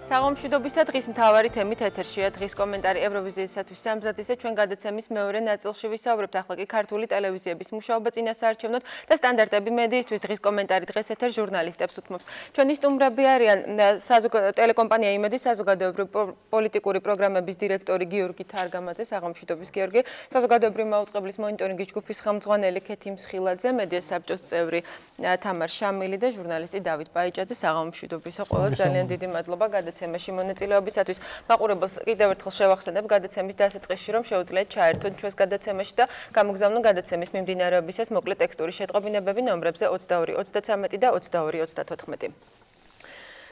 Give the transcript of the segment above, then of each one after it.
საღამოშვიდობისა დღის მთავარი თემით ეთერშია დღის კომენტარი ევროვიზიისათვის სამზადისე ჩვენ გადაცემის მეორე ნაწილში ვისაუბრებთ ახლა კი ქართული ტელევიზიების მუშაობა წინასაარჩევნოდ და სტანდარტები მედიისთვის დღის კომენტარი დღეს ეთერ ჟურნალისტებს უთმობს. ჩვენი სტუმრები არიან ტელეკომპანია იმედის საზოგადოებრივი პოლიტიკური პროგრამების დირექტორი გიორგი თარგამაძე, საღამოშვიდობის გიორგი, საზოგადოებრივი მაუწყებლის მონიტორინგის ჯგუფის ხელმძღვანელი ქეთი მსხილაძე, მედია საბჭოს წევრი თამარ შამილი და ჟურნალისტი დავით ბაიჭაძე, საღამოშვიდობისა ყველას ძალიან დიდი მადლობა გადაცემაში მონაწილეობისათვის. მაყურებელს კიდევ ერთხელ შევახსენებ გადაცემის დასაწყისში, რომ შეუძლიათ ჩაერთონ ჩვენს გადაცემაში და გამოგზავნონ გადაცემის მიმდინარეობისას მოკლე ტექსტური შეტყობინებები ნომრებზე 22 33 და 22 34.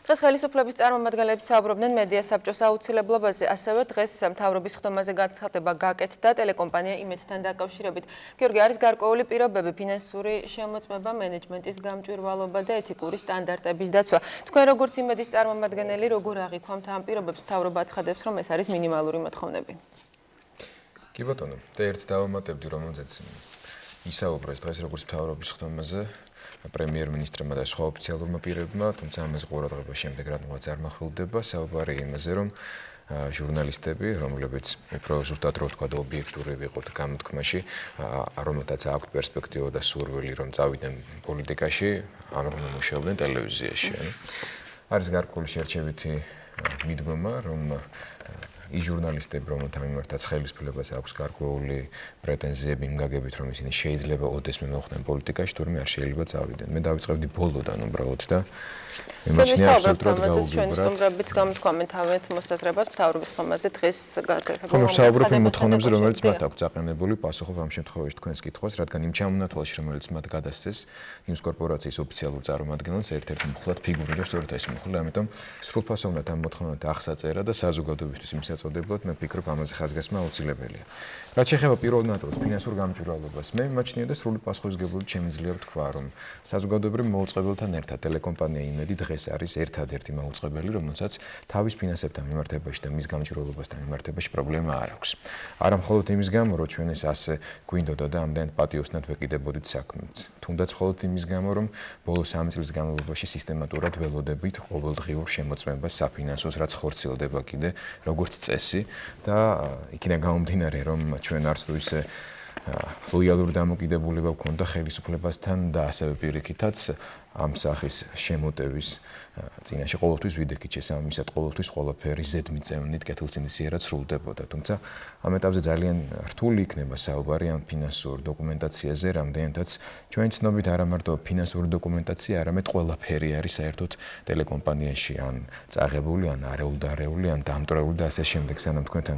დღეს ხელისუფლების წარმომადგენლები საუბრობდნენ მედია საბჭოს აუცილებლობაზე, ასევე დღეს მთავრობის ხდომაზე განცხადება გაკეთდა ტელეკომპანია იმედთან დაკავშირებით. გიორგი, არის გარკვეული პირობები, ფინანსური შემოწმება, მენეჯმენტის გამჭვირვალობა და ეთიკური სტანდარტების დაცვა. თქვენ როგორც იმედის წარმომადგენელი, როგორ აღიქვამთ ამ პირობებს? მთავრობა აცხადებს, რომ ეს არის მინიმალური მოთხოვნები. კი ბატონო, და ერთს დავამატებდი, რომელზეც ისაუბრეს დღეს როგორც მთავრობის ხდომაზე პრემიერ-მინისტრმა და სხვა ოფიციალურმა პირებმა, თუმცა ამაზე ყურადღება შემდეგ რადგანაც არ მახვილდება, საუბარი იმაზე, რომ ჟურნალისტები, რომლებიც უფრო ზუსტად რო ვთქვა და ობიექტური ვიყოთ გამოთქმაში, რომელთაც აქვთ პერსპექტივა და სურვილი, რომ წავიდნენ პოლიტიკაში, ამრიგად მუშაობდნენ ტელევიზიაში. არის გარკვეული შერჩევითი მიდგომა, რომ ის ჟურნალისტები, რომელთა მიმართაც ხელისუფლებას აქვს გარკვეული პრეტენზიები იმ გაგებით, რომ ისინი შეიძლება ოდესმე მოხვდნენ პოლიტიკაში, თურმე არ შეიძლება წავიდნენ. მე დავიწყებდი ბოლოდან უბრალოდ და მემაჩნია აბსოლუტურად გაუგებრად. ჩვენი სტუმრებიც გამოთქვამენ თავეთ მოსაზრებას მთავრობის ხომაზე დღეს გაკეთებულ. ხომ საუბრობთ იმ მოთხოვნებზე, რომელიც მათ აქვს აყენებული, პასუხობ ამ შემთხვევაში თქვენს კითხვას, რადგან იმ ჩამონათვალში, რომელიც მათ გადასცეს ნიუს კორპორაციის ოფიციალურ წარმომადგენელს, ერთ-ერთი მხოლოდ ფიგურირებს სწორედ ეს მხოლოდ, ამიტომ სრულფასოვნად ამ მოთხოვნად აღსაწერა და საზოგადოებისთვის იმის წოდებლად მე ვფიქრობ ამაზე ხაზგასმა აუცილებელია. რაც შეეხება პირველ ნაწილს ფინანსურ გამჭვირვალობას, მე მიმაჩნია და სრული პასუხისმგებლობით შემიძლია ვთქვა, რომ საზოგადოებრივ მოუწყებელთან ერთად ტელეკომპანია იმედი დღეს არის ერთადერთი მოუწყებელი, რომელსაც თავის ფინანსებთან მიმართებაში და მის გამჭვირვალობასთან მიმართებაში პრობლემა არ აქვს. არა მხოლოდ იმის გამო, რომ ჩვენ ეს ასე გვინდოდა და ამდენ პატიოსნად ვეკიდებოდით საქმეს, თუნდაც მხოლოდ იმის გამო, რომ ბოლო 3 წლის განმავლობაში სისტემატურად ველოდებით ყოველდღიურ შემოწმებას საფინანსოს, რაც ხორციელდება კიდე როგორც წესი და იქიდან გამომდინარე, რომ ჩვენ არც თუ ისე ლოიალური დამოკიდებულება გვქონდა ხელისუფლებასთან და ასევე პირიქითაც ამ სახის შემოტევის წინაშე ყოველთვის ვიდექით შესაბამისად ყოველთვის ყველაფერი ზედმიწევნით კეთილსინდისიერად სრულდებოდა. თუმცა ამ ეტაპზე ძალიან რთული იქნება საუბარი ამ ფინანსურ დოკუმენტაციაზე, რამდენადაც ჩვენ ცნობით არა მარტო ფინანსური დოკუმენტაცია, არამედ ყველაფერი არის საერთოდ ტელეკომპანიაში ან წაღებული, ან არეულდარეული, ან დამტრეული და ასე შემდეგ. სანამ თქვენთან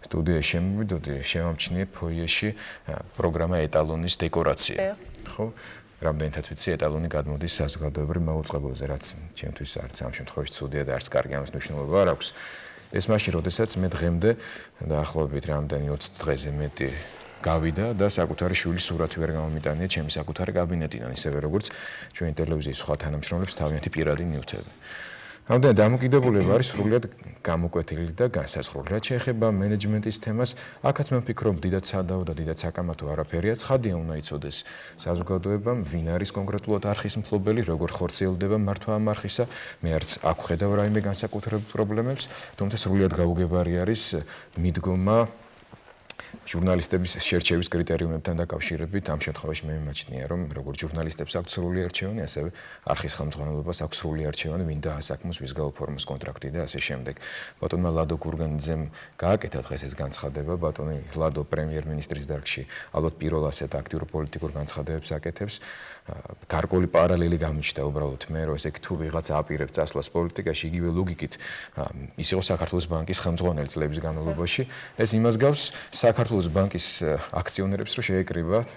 სტუდიაში შემოვიდოდი, შევამჩნიე ფოიეში პროგრამა ეტალონის დეკორაცია. ხო? რამდენითაც ვიცი, ეტალონი გადმოდის საზოგადოებრივ მაუწყებელზე, რაც ჩემთვის არც ამ შემთხვევაში ცუდია და არც კარგი ამის მნიშვნელობა არ აქვს. ეს მაშინ, როდესაც მე დღემდე დაახლოებით რამდენი 20 დღეზე მეტი გავიდა და საკუთარი შვილის სურათი ვერ გამომიტანია ჩემი საკუთარი კაბინეტიდან, ისევე როგორც ჩვენი ტელევიზიის სხვა თანამშრომლებს თავიანთი პირადი ნივთები. ამდენ დამოკიდებულება არის სრულიად გამოკვეთილი და განსაზღვრული. რაც შეეხება მენეჯმენტის თემას, აქაც მე ვფიქრობ, დიდად სადაო და დიდად საკამათო არაფერია. ცხადია უნდა იცოდეს საზოგადოებამ, ვინ არის კონკრეტულად არხის მფლობელი, როგორ ხორციელდება მართვა ამ არხისა. მე არც აქ ვხედავ რაიმე განსაკუთრებულ პრობლემებს, თუმცა სრულიად გაუგებარი არის მიდგომა ჟურნალისტების შერჩევის კრიტერიუმებთან დაკავშირებით. ამ შემთხვევაში მე მიმაჩნია, რომ როგორც ჟურნალისტებს აქვს სრული არჩევანი, ასევე არხის ხელმძღვანელობას აქვს სრული არჩევანი, ვინ დაასაქმოს, ვის გაუფორმოს კონტრაქტი და ასე შემდეგ. ბატონმა ლადო კურგანიძემ გააკეთა დღეს ეს განცხადება, ბატონი ლადო პრემიერ-მინისტრის დარგში ალბათ პირველ ასეთ აქტიურ პოლიტიკურ განცხადებებს აკეთებს. გარკვეული პარალელი გამიჩნდა უბრალოდ მე, რომ ესე იგი თუ ვიღაც აპირებს წასვლას პოლიტიკაში, იგივე ლოგიკით ის იყო საქართველოს ბანკის ხელმძღვანელი წლების განმავლობაში. ეს იმას გავს საქართველოს ბანკის აქციონერებს, რომ შეეკრიბათ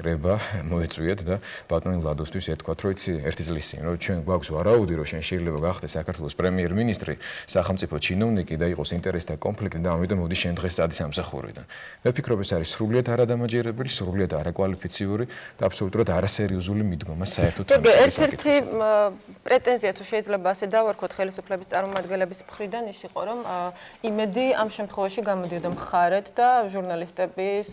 კრება მოეწვიათ და ბატონი ლადოსთვის ეთქვათ, რომ იცი ერთი წლის წინ, რომ ჩვენ გვაქვს ვარაუდი, რომ შენ შეიძლება გახდეს საქართველოს პრემიერ-მინისტრი, სახელმწიფო ჩინოვნიკი და იყოს ინტერესთა კონფლიქტი და ამიტომ მოდი შენ დღეს წადი სამსახურიდან. მე ვფიქრობ, ეს არის სრულიად არადამაჯერებელი, სრულიად არაკვალიფიციური და აბსოლუტურად არასერიოზული მიდგომა საერთოდ. ერთ-ერთი პრეტენზია თუ შეიძლება ასე დავარქვათ ხელისუფლების წარმომადგენლების მხრიდან ის იყო, რომ იმედი ამ შემთხვევაში გამოდიოდა მხარეთ და ჟურნალისტების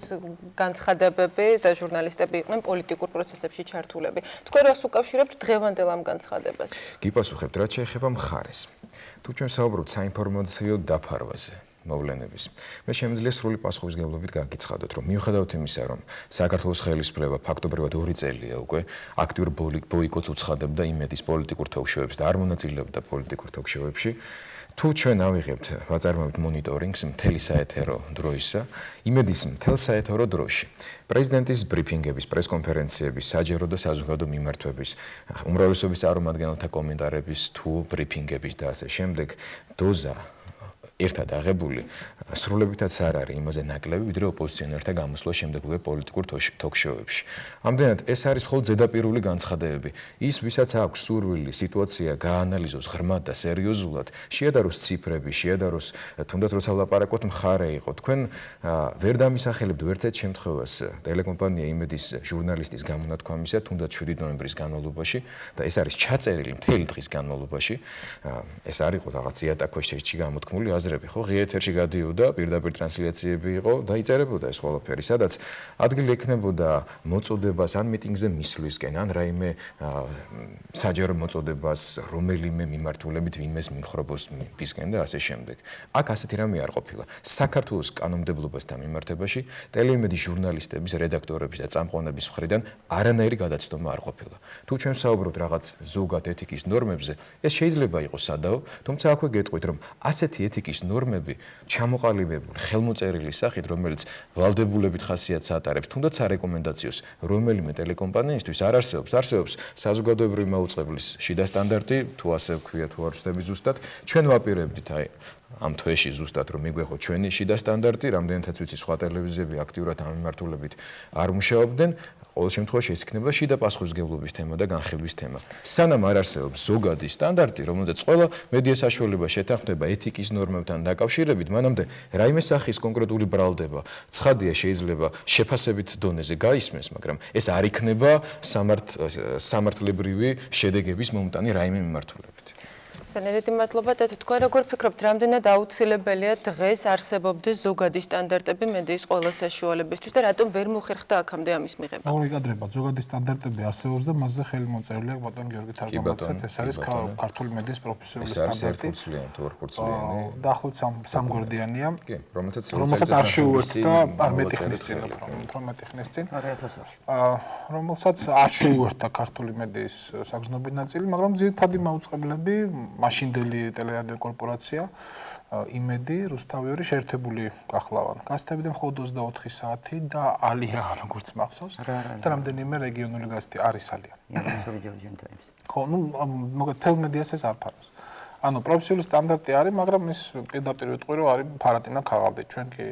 განცხადებები და ჟურნალისტები იყვნენ პოლიტიკურ პროცესებში ჩართულები. თქვენ რას უკავშირებთ დღევანდელ ამ განცხადებას? გიპასუხებთ, რაც შეეხება მხარეს. თუ ჩვენ საუბრობთ საინფორმაციო დაფარვაზე მოვლენების. მე შემიძლია სრული პასუხისმგებლობით გაგიცხადოთ, რომ მიუხედავად იმისა, რომ საქართველოს ხელისუფლება ფაქტობრივად 2 წელია უკვე აქტიურ ბოიკოტს უცხადებდა იმედის პოლიტიკურ თოქ-შოუებში და არ მონაწილეობდა პოლიტიკურ თოქ-შოუებში, თუ ჩვენ ავიღებთ ვაწარმოებთ მონიტორინგს მთელი საეთერო დროისა, იმედის მთელ საეთერო დროში, პრეზიდენტის ბრიფინგების, პრესკონფერენციების, საჯარო და საზოგადო მიმართვების, უმრავლესობის წარმომადგენელთა კომენტარების თუ ბრიფინგების და ასე შემდეგ დოზა ერთად აღებული სრულებითაც არ არის იმაზე ნაკლები, ვიდრე ოპოზიციონერთა გამოსვლა შემდეგლივე პოლიტიკურ თოქ-შოუებში. ამდენად ეს არის მხოლოდ ზედაპირული განცხადებები. ის, ვისაც აქვს სურვილი სიტუაცია გაანალიზოს ღრმად და სერიოზულად, შეადაროს ციფრები, შეადაროს თუნდაც როცა ვლაპარაკობთ მხარე იყო. თქვენ ვერ დამისახელებთ ვერც ერთ შემთხვევას ტელეკომპანია იმედის ჟურნალისტის გამონათქვამისა, თუნდაც 7 ნოემბრის განმავლობაში და ეს არის ჩაწერილი მთელი დღის განმავლობაში. ეს არ იყო რაღაც იატაკქვეშეთში გამოთქმული აზრები, ხო? ღია ეთერში გადიოდა, პირდაპირ ტრანსლაციები იყო და იწერებოდა ეს ყველაფერი, სადაც ადგილი ექნებოდა მოწოდებას ან მიტინგზე მისვლისკენ, ან რაიმე საჯარო მოწოდებას რომელიმე მიმართულებით ვინმეს მიმხრობოს მისკენ და ასე შემდეგ. აქ ასეთი რამე არ ყოფილა. საქართველოს კანონმდებლობასთან მიმართებაში ტელეიმედის ჟურნალისტების, რედაქტორების და წამყვანების მხრიდან არანაირი გადაცდომა არ ყოფილა. თუ ჩვენ საუბრობთ რაღაც ზოგად ეთიკის ნორმებზე, ეს შეიძლება იყოს სადაო, თუმცა აქვე გეტყვით, რომ ასეთი ეთიკის ნორმები ჩამოყალიბებული ხელმოწერილი სახით, რომელიც ვალდებულებით ხასიათს ატარებს, თუნდაც არეკომენდაციოს რომელიმე ტელეკომპანიისთვის არ არსებობს. არსებობს საზოგადოებრივი მაუწყებლის შიდა სტანდარტი, თუ ასე ვქვია, თუ არ ვცდები ზუსტად, ჩვენ ვაპირებდით აი ამ თვეში ზუსტად რომ მიგვეღო ჩვენი შიდა სტანდარტი, რამდენადაც ვიცი სხვა ტელევიზიები აქტიურად ამ მიმართულებით არ მუშაობდნენ. ყოველ შემთხვევაში ეს იქნება შიდა პასუხისმგებლობის თემა და განხილვის თემა. სანამ არ არსებობს ზოგადი სტანდარტი, რომელზეც ყველა მედია საშუალება შეთანხმდება ეთიკის ნორმებთან დაკავშირებით, მანამდე რაიმე სახის კონკრეტული ბრალდება, ცხადია შეიძლება შეფასებით დონეზე გაისმეს, მაგრამ ეს არ იქნება სამართლებრივი შედეგების მომტანი რაიმე მიმართულებით. დიდი მადლობა და თქვენ როგორ ფიქრობთ, რამდენად აუცილებელია დღეს არსებობდეს ზოგადი სტანდარტები მედიის ყველა საშუალებისთვის და რატომ ვერ მოხერხდა აქამდე ამის მიღება? მოგეკადრებათ, ზოგადი სტანდარტები არსებობს და მასზე ხელი მოწერილია ბატონ გიორგი თარგამაძეც, ეს არის ქართული მედიის პროფესიული სტანდარტი. დაახლოებით სამგვარდიანია, რომელსაც არ შეუერთდა მეთი ხნის წინ, რომელსაც არ შეუერთდა ქართული მედიის საგრძნობი ნაწილი, მაგრამ ძირითადი მაუწყებლები მაშინდელი ტელერადიო კორპორაცია, იმედი, რუსთავი შეერთებული გახლავან. გაზეთებიდან მხოლოდ 24 საათი და ალია, როგორც მახსოვს, და რამდენიმე რეგიონული გაზეთი არის ალია. ხო, მოგეთ თელმედიას ეს არ ფარავს. ანუ პროფესიული სტანდარტი არის, მაგრამ ის პირდაპირ ვიტყვი, რომ არის ფარატინა ქაღალდი. ჩვენ კი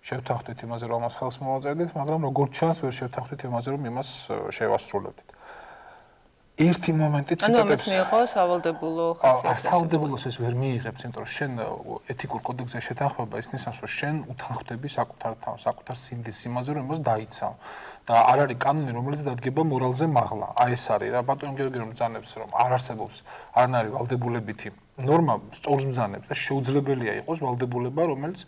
შევთანხმდით იმაზე, რომ ამას ხელს მოვაწერდით, მაგრამ როგორც ჩანს, ვერ შევთანხმდით იმაზე, რომ იმას შევასრულებდით. ერთი მომენტი ციტატებს. ანუ ამას მიიღო სავალდებულო ხასიათი. სავალდებულოს ეს ვერ მიიღებს, იმიტომ რომ შენ ეთიკურ კოდექსზე შეთანხმება ის ნიშნავს, რომ შენ უთანხმდები საკუთარ თავს, საკუთარ სინდისს იმაზე, რომ იმას დაიცავ. და არ არის კანონი, რომელიც დადგება მორალზე მაღლა. აი ეს არის რა, ბატონ გიორგი რომ ბრძანებს, რომ არ არსებობს არანაირი ვალდებულებითი ნორმა სწორს ბრძანებს და შეუძლებელია იყოს ვალდებულება, რომელიც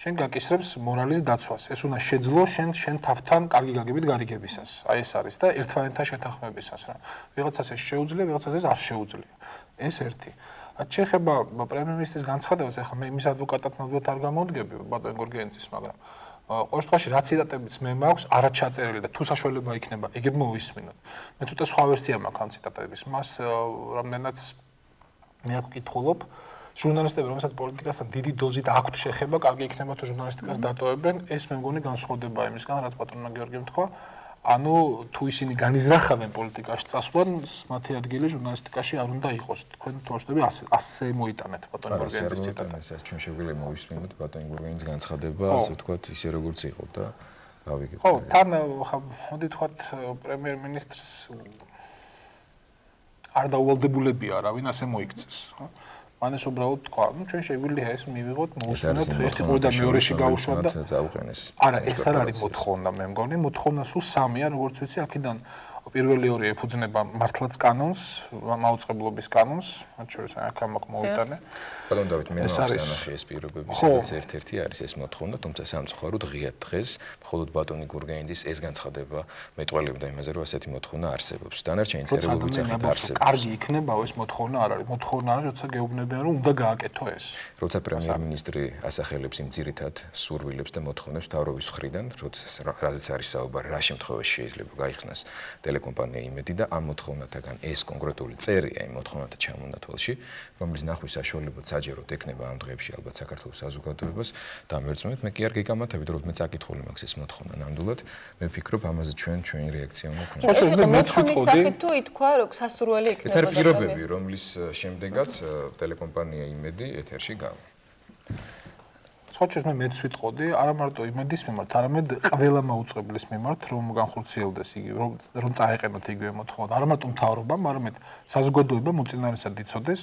შენ გაკისრებს მორალის დაცვას. ეს უნდა შეძლო შენ თავთან კარგი გაგებით გარიგებისას. აი ეს არის და ერთმანეთთან შეთანხმებისას რა. ვიღაცას ეს შეუძლია, ვიღაცას ეს არ შეუძლია. ეს ერთი. შეეხება პრემიერ-მინისტრის განცხადებას, ახლა მე იმის ადვოკატად ნამდვილად არ გამოვდგები ბატონ გორგენძის, მაგრამ ყოველ შემთხვევაში რა ციტატებიც მე მაქვს, არაჩაწერილი და თუ საშუალება იქნება, ეგებ მოვისმინოთ. მე ცოტა სხვა ვერსია მაქვს ამ ციტატების. მას რამდენადაც მე აქ ვკითხულობ, ჟურნალისტები, რომელსაც პოლიტიკასთან დიდი დოზით აქვთ შეხება, კარგი იქნება თუ ჟურნალისტიკას დატოვებენ, ეს მე მგონი განსხვავდება იმისგან, რაც ბატონმა გიორგიმ თქვა. ანუ თუ ისინი განიზრახავენ პოლიტიკაში წასვლან, მათი ადგილი ჟურნალისტიკაში არ უნდა იყოს. თქვენ თორშდები ასე მოიტანეთ ბატონ გორგენძის ციტატა. ჩვენ შეგვიძლია მოვისმინოთ ბატონ გორგენძის განცხადება, ასე ვთქვათ, ისე როგორც იყო და გავიგებთ. ხო, თან მოდი თქვათ პრემიერ-მინისტრს არ დაუვალდებულებია არავინ ასე მოიქცეს, ხო? მან ეს უბრალოდ თქვა, ჩვენ შეგვიძლია ეს მივიღოთ, მოვისმინოთ ერთი ყური და მეორეში გავუშვათ და წაუყენეს. არა, ეს არ არის მოთხოვნა, მე მგონი, მოთხოვნა სულ სამია, როგორც ვიცი, აქედან პირველი ორი ეფუძნება მართლაც კანონს, მაუწყებლობის კანონს, მათ შორის აქ ამაკ მოვიტანე. ბატონ დავით, მე ვახსენე ეს პირობები, სადაც ერთ-ერთი არის ეს მოთხოვნა, თუმცა სამწუხაროდ ღიად დღეს მხოლოდ ბატონი გურგენიძის ეს განცხადება მეტყველებდა იმაზე, რომ ასეთი მოთხოვნა არსებობს. დანარჩენი წერილობი სახით არსებობს. კარგი იქნება ეს მოთხოვნა არ არის. მოთხოვნა არის, როცა გეუბნებიან, რომ უნდა გააკეთო ეს. როცა პრემიერ-მინისტრი ასახელებს იმ ძირითად სურვილებს და მოთხოვნებს თავრობის მხრიდან, რაზეც არის საუბარი, რა შემთხვევაში შეიძლება გაიხსნას ტელეკომპანია იმედი და ამ მოთხოვნათაგან ეს კონკრეტული წერია იმ მოთხოვნათა ჩამონათვალში, რომლის ნახვის საშუალებაც საჯაროდ ექნება ამ დღეებში ალბათ საქართველოს საზოგადოებას დამერწმუნეთ. მე კი არ გიგამათებით, რომ მე წაკითხული მაქვს ეს მოთხოვნა ნამდვილად. მე ვფიქრობ, ამაზე ჩვენი რეაქცია უნდა ქონდეს. ეს იყო მოთხოვნის სახით თუ ითქვა, რომ სასურველი იქნება. ეს არის პირობები, რომლის შემდეგაც ტელეკომპანია იმედი ეთერში გავა. სხვაჩეს მე მეც ვიტყოდი, არა მარტო იმედის მიმართ, არამედ ყველა მაუწყებლის მიმართ, რომ განხორციელდეს იგი, რომ წაეყენოთ იგივე მოთხოვნა. არა მარტო მთავრობამ, არამედ საზოგადოებამ უწინარესად იცოდეს,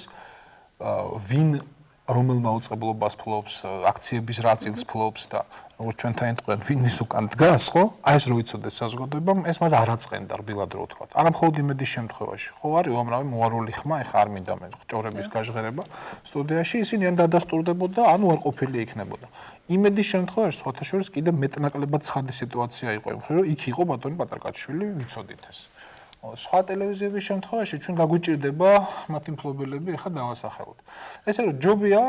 ვინ რომელ მაუწყებლობას ფლობს, აქციების რა წილს ფლობს და როგორც ჩვენთან ეტყვიან, ვინ ის უკან დგას, ხო? აი ეს რო იცოდეს საზოგადოებამ, ეს მას არ აწყენდა რბილად რო ვთქვა. არა მხოლოდ იმედის შემთხვევაში. ხო არის უამრავი მოარული ხმა, ეხა არ მინდა მე ჭორების გაჟღერება სტუდიაში, ისინი ან დადასტურდებოდა, ან უარყოფილი იქნებოდა. იმედის შემთხვევაში სხვათა შორის კიდე მეტნაკლებად ცხადი სიტუაცია იყო იმ მხრივ, რომ იქ იყო ბატონი პატარკაჩვილი, ვიცოდით ეს. სხვა ტელევიზიების შემთხვევაში ჩვენ გაგვიჭირდება მათი მფლობელები ეხა დავასახელოთ. ესე რომ ჯობია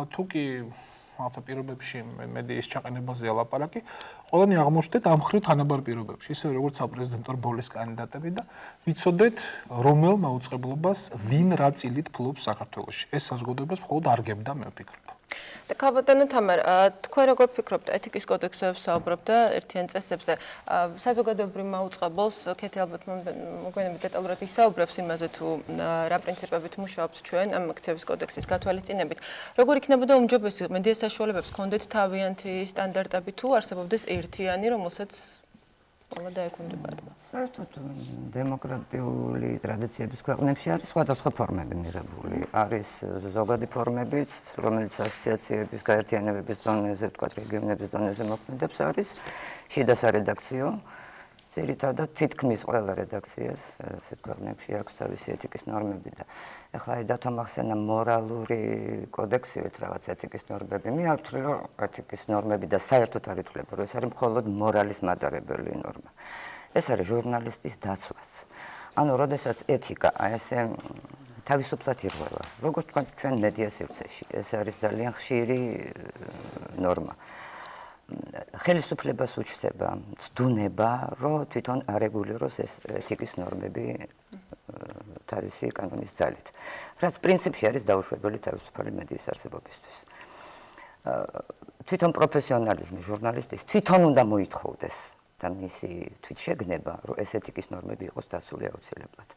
თუ კი რაღაცა პირობებში მედიის ჩაყენებაზეა ლაპარაკი, ყველანი აღმოჩნდეთ ამ მხრივ თანაბარ პირობებში, ისე როგორც საპრეზიდენტო რბოლის კანდიდატები და ვიცოდეთ რომელ მაუწყებლობას ვინ რა წილით ფლობს საქართველოში. ეს საზოგადოებას მხოლოდ არგებდა მე ვფიქრობ. და ქალბატონო თამარ, თქვენ როგორ ფიქრობთ ეთიკის კოდექსებს საუბრობ და ერთიან წესებზე საზოგადოებრივ მაუწყებელს კეთი ალბათ მოგვიანებით დეტალურად ისაუბრებს იმაზე თუ რა პრინციპებით მუშაობთ ჩვენ ამ აქციების კოდექსის გათვალისწინებით. როგორ იქნებოდა უმჯობესი მედია საშუალებებს ჰქონდეთ თავიანთი სტანდარტები თუ არსებობდეს ერთიანი, რომელსაც ყველა დაექვემდებარება? საერთოდ დემოკრატიული ტრადიციების ქვეყნებში არის სხვადასხვა ფორმები მიღებული. არის ზოგადი ფორმებიც, რომელიც ასოციაციების გაერთიანებების დონეზე, ვთქვათ, რეგიონების დონეზე მოქმედებს, არის შიდა სარედაქციო. ძირითადად თითქმის ყველა რედაქციას ასეთ ქვეყნებში აქვს თავისი ეთიკის ნორმები და ეხლა დათომახსენა მორალური კოდექსი, რაღაც ეთიკის ნორმები. მე არ ვთვლი, რომ ეთიკის ნორმები და საერთოდ არ ითვლება, რომ ეს არის მხოლოდ მორალის მატარებელი ნორმა. ეს არის ჟურნალისტის დაცვაც. ანუ, როდესაც ეთიკა ესე თავისუფლად ირღვევა, როგორც თქვა ჩვენ მედია სივრცეში, ეს არის ძალიან ხშირი ნორმა. ხელისუფლებას უჩნდება ცდუნება, რომ თვითონ არეგულიროს ეს ეთიკის ნორმები თავისი კანონის ძალით. რაც პრინციპში არის დაუშვებელი თავისუფალი მედიის არსებობისთვის. თვითონ პროფესიონალიზმი ჟურნალისტის თვითონ უნდა მოითხოვდეს და მისი თვითშეგნება, რომ ეს ეთიკის ნორმები იყოს დაცული აუცილებლად.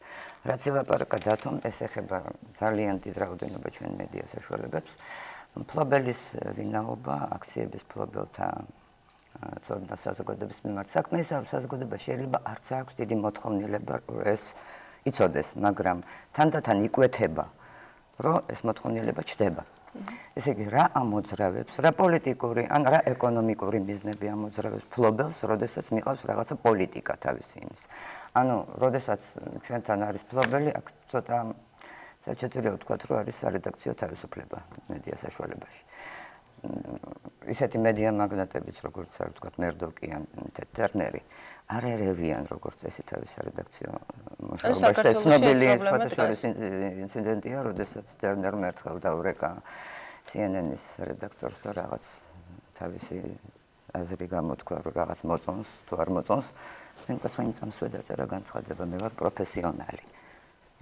რაც ელაპარაკა დათომ, ეს ეხება ძალიან დიდ რაოდენობა ჩვენ მედია საშუალებებს. მფლობელის ვინაობა, აქციების მფლობელთა ცოდნა საზოგადოების მიმართ საქმე, ის არის საზოგადოება შეიძლება არც აქვს დიდი მოთხოვნილება, რომ ეს იცოდეს, მაგრამ თანდათან იკვეთება, რომ ეს მოთხოვნილება ჩდება. ესე იგი, რა ამოძრავებს, რა პოლიტიკური, ან რა ეკონომიკური მიზნები ამოძრავებს მფლობელს, როდესაც მიყავს რაღაცა პოლიტიკა თავისი იმის. ანუ, როდესაც ჩვენთან არის მფლობელი, აქ ცოტა საჭიროა ვთქვათ, რომ არის სარედაქციო თავისუფლება მედია საშუალებაში. ისეთი მედია მაგნატებიც, როგორც არის ვთქვათ, მერდოკი ან ტერნერი, არ ერევიან როგორც წესი თავის სარედაქციო მუშაობაში. ეს ცნობილი ინციდენტია, როდესაც ტერნერმა ერთხელ დაურეკა CNN-ის რედაქტორს და რაღაც თავისი აზრი გამოთქვა, რომ რაღაც მოწონს, თუ არ მოწონს, იმას ვინ წამსვე დაწერა განცხადება, მე ვარ პროფესიონალი.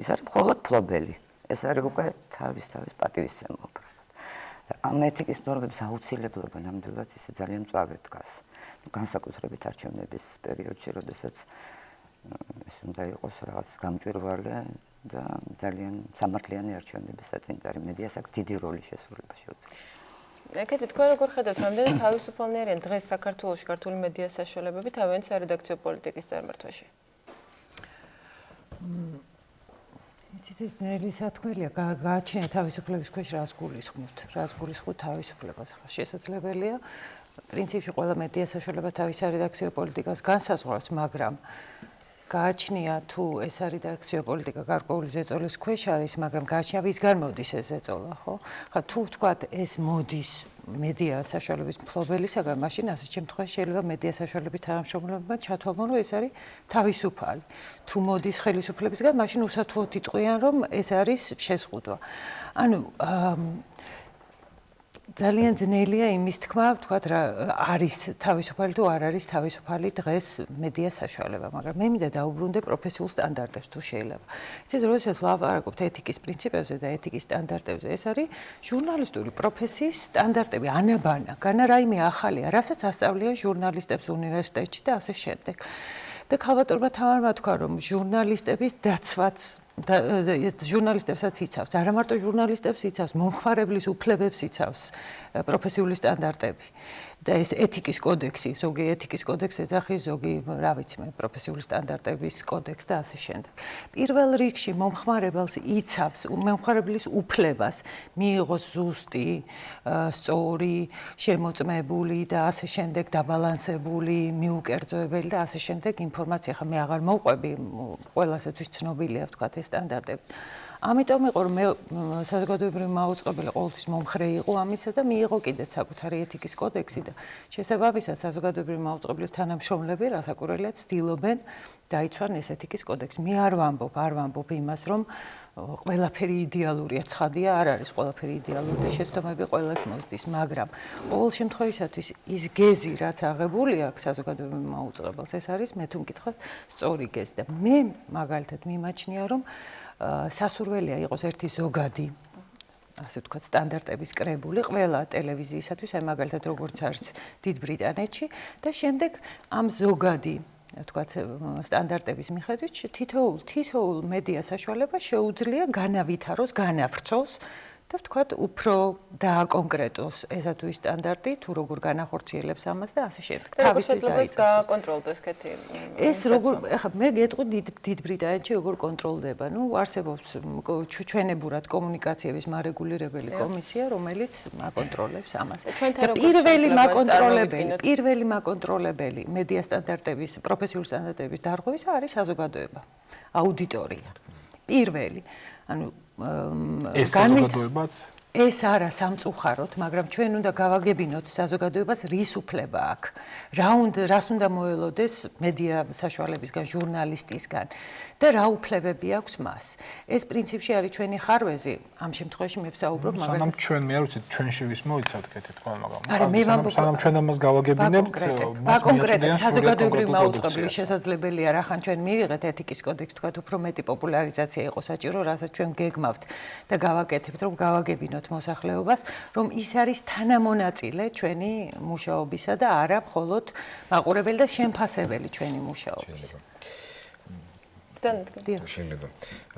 ის არის მხოლოდ მფლობელი. ეს არის უკვე თავის პატივისცემა უბრალოდ. ამ ეთიკის ნორმების აუცილებლობა ნამდვილად ისე ძალიან მწვავედ დგას. განსაკუთრებით არჩევნების პერიოდში, როდესაც ეს უნდა იყოს რაღაც გამჭვირვალე და ძალიან სამართლიანი არჩევნების საწინდარი მედიას აქვს დიდი როლი შესრულება შეუძლია. ეკეთი, თქვენ როგორ ხედავთ, რამდენი თავისუფალნი არიან დღეს საქართველოში ქართული მედია საშუალებები თავიანთი სარედაქციო პოლიტიკის წარმართვაში? იცით, ეს ძნელი სათქმელია, გააჩინა თავისუფლების ქვეშ რას გულისხმობთ, რას გულისხმობთ თავისუფლებას. ახლა შესაძლებელია პრინციპში ყველა მედია საშუალება თავის სარედაქციო პოლიტიკას განსაზღვრავს, მაგრამ გააჩნია თუ ეს არის რედაქციო პოლიტიკა გარკვეული ზეწოლის ქვეშ არის, მაგრამ გააჩნია ვისგან მოდის ეს ზეწოლა, ხო? ხა თუ ვთქვათ ეს მოდის მედია საშუალების მფლობელისაგან, მაშინ ასეთ შემთხვევაში შეიძლება მედია საშუალების თანამშრომლებმა ჩათვალონ, რომ ეს არის თავისუფალი. თუ მოდის ხელისუფლებისგან, მაშინ უსათუოდ იტყვიან, რომ ეს არის შეზღუდვა. ანუ ძალიან ძნელია იმის თქმა, ვთქვათ რა არის თავისუფალი თუ არ არის თავისუფალი დღეს მედია საშუალება, მაგრამ მე მინდა დაუბრუნდე პროფესიულ სტანდარტებს თუ შეიძლება. იცით, როდესაც ვლაპარაკობთ ეთიკის პრინციპებზე და ეთიკის სტანდარტებზე, ეს არის ჟურნალისტური პროფესიის სტანდარტები, ანაბანა, განა რაიმე ახალია, რასაც ასწავლიან ჟურნალისტებს უნივერსიტეტში და ასე შემდეგ. და ქალბატონმა თამარმა თქვა, რომ ჟურნალისტების დაცვაც ჟურნალისტებსაც იცავს, არა მარტო ჟურნალისტებს იცავს, მომხმარებლის უფლებებს იცავს პროფესიული სტანდარტები. და ეს ეთიკის კოდექსი, ზოგი ეთიკის კოდექსი ეძახის, ზოგი, რა ვიცი მე, პროფესიული სტანდარტების კოდექსი და ასე შემდეგ. პირველ რიგში მომხმარებელს იცავს, მომხმარებლის უფლებას მიიღოს ზუსტი, სწორი, შემოწმებული და ასე შემდეგ დაბალანსებული, მიუკერძოებელი და ასე შემდეგ ინფორმაცია. ხა მე აღარ მოვყვები, ყველასათვის ცნობილია, ვთქვათ, ეს სტანდარტები. ამიტომ იყო რომ მე საზოგადოებრივი მაუწყებელი ყოველთვის მომხრე იყო ამისა და მიიღო კიდეც საკუთარი ეთიკის კოდექსი და შესაბამისად საზოგადოებრივი მაუწყებლის თანამშრომლები რასაკურველია ცდილობენ დაიცვან ეს ეთიკის კოდექსი. მე არ ვამბობ იმას რომ ყველაფერი იდეალურია, ცხადია, არ არის ყველაფერი იდეალური და შეცდომები ყველას მოსდის, მაგრამ ყოველ შემთხვევისათვის ის გეზი, რაც აღებული აქვს საზოგადოებრივ მაუწყებელს, ეს არის მე თუ მკითხავთ სწორი გეზი და მე მაგალითად მიმაჩნია რომ სასურველია იყოს ერთი ზოგადი, ასე ვთქვათ, სტანდარტების კრებული ყველა ტელევიზიისათვის, აი მაგალითად როგორც არის დიდ ბრიტანეთში და შემდეგ ამ ზოგადი, ვთქვათ, სტანდარტების მიხედვით თითოეულ მედია საშუალება შეუძლია განავითაროს, განავრცოს და ვთქვათ, უფრო დააკონკრეტოს ესა თუ ის სტანდარტი, თუ როგორ განახორციელებს ამას და ასე შემდეგ. თავისთვის გააკონტროლდეს კეთი. ეს როგორ, ახლა მე გეტყვი დიდ ბრიტანეთში როგორ კონტროლდება. ნუ არსებობს ჩვენებურად კომუნიკაციების მარეგულირებელი კომისია, რომელიც აკონტროლებს ამას. და პირველი მაკონტროლებელი მედია სტანდარტების, პროფესიული სტანდარტების დარღვევისა არის საზოგადოება, აუდიტორია. პირველი. ანუ ეს საზოგადოებაც ეს არა სამწუხაროდ, მაგრამ ჩვენ უნდა გავაგებინოთ საზოგადოებას რის უფლება აქვს. რას უნდა მოელოდეს მედია საშუალებისგან, ჟურნალისტისგან და რა უფლებები აქვს მას. ეს პრინციპში არის ჩვენი ხარვეზი. ამ შემთხვევაში მე ვსაუბრობ მაგალითად. სანამ ჩვენ მე არ ვიცი, ჩვენ შევისმოიცავთ კეთე თქვა, მაგრამ სანამ ჩვენ ამას გავაგებინებთ, მას კონკრეტულად საზოგადოებრივი მაუწყებლის შესაძლებელია რახან ჩვენ მივიღეთ ეთიკის კოდექსი, თქვა უფრო მეტი პოპულარიზაცია იყო საჭირო, რასაც ჩვენ გეგმავთ და გავაკეთებთ, რომ გავაგებინოთ მოსახლეობას, რომ ის არის თანამონაწილე ჩვენი მუშაობისა და არა მხოლოდ მაყურებელი და შემფასებელი ჩვენი მუშაობის. შეიძლება.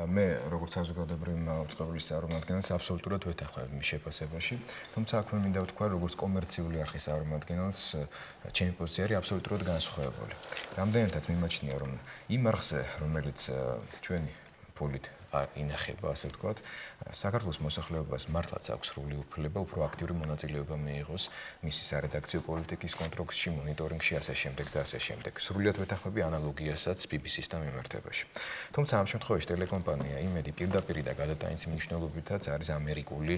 მე როგორც საზოგადოებრივი მაუწყებლის წარმომადგენელს აბსოლუტურად ვეთანხმები მის შეფასებაში, თუმცა აქ მე მინდა ვთქვა, როგორც კომერციული არხის წარმომადგენელს, ჩემი პოზიცია არის აბსოლუტურად განსხვავებული. რამდენადაც მიმაჩნია, რომ იმ არხზე, რომელიც ჩვენი ფულით არ ინახება, ასე ვთქვათ, საქართველოს მოსახლეობას მართლაც აქვს სრული უფლება, უფრო აქტიური მონაწილეობა მიიღოს მისი სარედაქციო პოლიტიკის კონტროლში, მონიტორინგში, ასე შემდეგ და ასე შემდეგ. სრულიად ვეთანხმები ანალოგიასაც BBC-სთან მიმართებაში. თუმცა ამ შემთხვევაში ტელეკომპანია იმედი პირდაპირ და გადატანის მნიშვნელობითაც არის ამერიკული,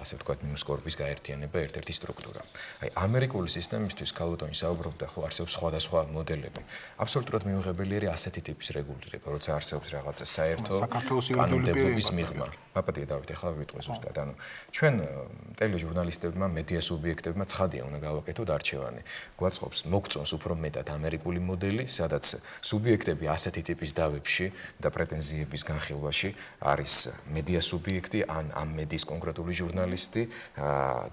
ასე ვთქვათ, News Corp-ის გაერთიანება, ერთ-ერთი სტრუქტურა. აი, ამერიკული სისტემისთვის ქალბატონი საუბრობდა, ხო, არსებობს სხვადასხვა მოდელები. აბსოლუტურად მიუღებელი არის ასეთი ტიპის რეგულირება, როცა არსებობს რაღაცა საერთო კანონმდებლობის მიღმა. აპატია დავით, ახლა ვიტყვი ზუსტად. ანუ ჩვენ ტელეჟურნალისტებმა, მედია სუბიექტებმა ცხადია უნდა გავაკეთოთ არჩევანი. გვაწყობს მოგწონს უფრო მეტად ამერიკული მოდელი, სადაც სუბიექტები ასეთი ტიპის დავებში და პრეტენზიების განხილვაში არის მედია სუბიექტი ან ამ მედიის კონკრეტული ჟურნალისტი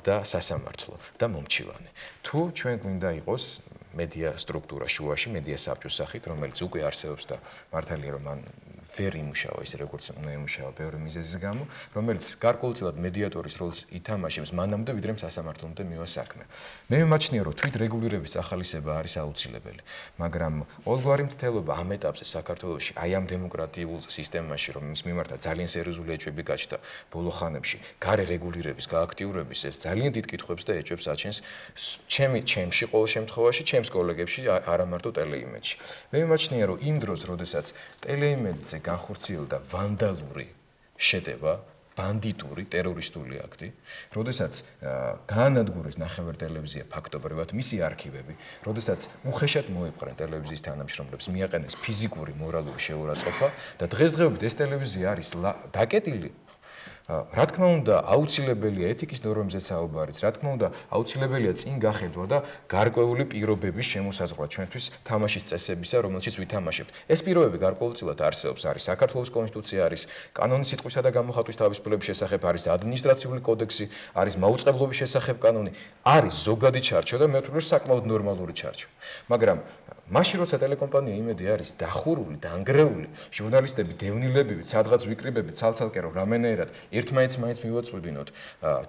და სასამართლო და მომჩივანი. თუ ჩვენ გვინდა იყოს მედია სტრუქტურა შუაში, მედია საბჭოს სახით, რომელიც უკვე არსებობს და მართალია რომ მან ვერ იმუშავა ისე როგორც უნდა იმუშავა ბევრი მიზეზის გამო, რომელიც გარკვეულწილად მედიატორის როლს ითამაშებს მანამდე ვიდრე სასამართლომდე მივა საქმე. მე მიმაჩნია რომ თვით რეგულირების ახალისება არის აუცილებელი, მაგრამ ყოველგვარი მცდელობა ამ ეტაპზე საქართველოში აი ამ დემოკრატიულ სისტემაში რომ მის მიმართა ძალიან სერიოზული ეჭვები გაჩნდა ბოლო ხანებში, გარე რეგულირების გააქტიურების ეს ძალიან დიდ კითხვებს და ეჭვებს აჩენს ჩემში ყოველ შემთხვევაში, ჩემს კოლეგებში, არა მარტო ტელეიმედში. მე მიმაჩნია რომ იმ დროს, როდესაც ტელეიმედზე განხორციელდა ვანდალური შეტევა, ბანდიტური, ტერორისტული აქტი, როდესაც გაანადგურეს ნახევარ ტელევიზია ფაქტობრივად მისი არქივები, როდესაც უხეშად მოეპყრნენ ტელევიზიის თანამშრომლებს, მიაყენეს ფიზიკური, მორალური შეურაცხყოფა და დღესდღეობით ეს ტელევიზია არის დაკეტილი. რა თქმა უნდა, აუცილებელია ეთიკის ნორმებზე საუბარიც, რა თქმა უნდა, აუცილებელია წინ გახედვა და გარკვეული პირობების შემოსაზღვრა ჩვენთვის თამაშის წესებისა, რომელშიც ვითამაშებთ. ეს პირობები გარკვეულწილად არსებობს, არის საქართველოს კონსტიტუცია, არის კანონი სიტყვისა და გამოხატვის თავისუფლების შესახებ, არის ადმინისტრაციული კოდექსი, არის მაუწყებლობის შესახებ კანონი, არის ზოგადი ჩარჩო და მე ვთვლი, რომ საკმაოდ ნორმალური ჩარჩო. მაგრამ მაშინ როცა ტელეკომპანია იმედი არის დახურული, დაანგრეული, ჟურნალისტები დევნილებივით, სადღაც ვიკრიბებით ცალ-ცალკე რომ რამენერად ერთმანეთს მაინც მივაწვდინოთ